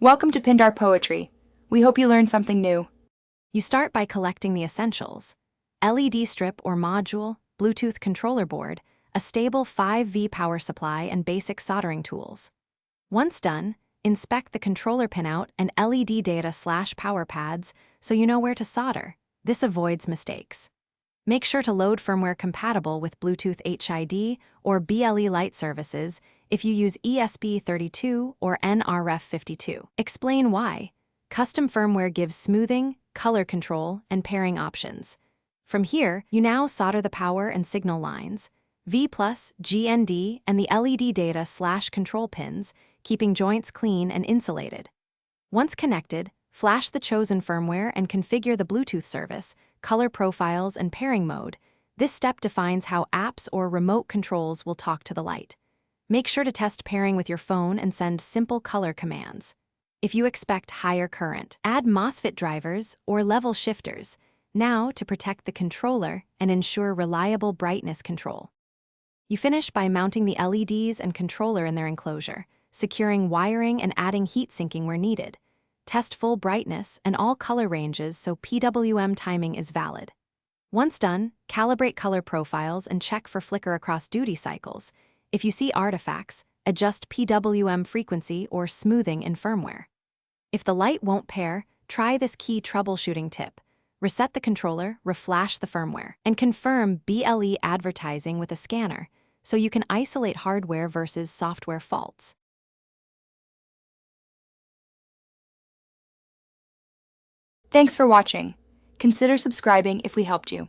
Welcome to Pindar Poetry. We hope you learned something new. You start by collecting the essentials: LED strip or module, Bluetooth controller board, a stable 5V power supply, and basic soldering tools. Once done, inspect the controller pinout and LED data/power pads so you know where to solder. This avoids mistakes. Make sure to load firmware compatible with Bluetooth HID or BLE Lite services if you use ESP32 or NRF52. Explain why. Custom firmware gives smoothing, color control, and pairing options. From here, you now solder the power and signal lines, V+, GND, and the LED data/control pins, keeping joints clean and insulated. Once connected, flash the chosen firmware and configure the Bluetooth service, color profiles, and pairing mode. This step defines how apps or remote controls will talk to the light. Make sure to test pairing with your phone and send simple color commands. If you expect higher current, add MOSFET drivers or level shifters now to protect the controller and ensure reliable brightness control. You finish by mounting the LEDs and controller in their enclosure, securing wiring and adding heat sinking where needed. Test full brightness and all color ranges so PWM timing is valid. Once done, calibrate color profiles and check for flicker across duty cycles. If you see artifacts, adjust PWM frequency or smoothing in firmware. If the light won't pair, try this key troubleshooting tip. Reset the controller, reflash the firmware, and confirm BLE advertising with a scanner so you can isolate hardware versus software faults. Thanks for watching. Consider subscribing if we helped you.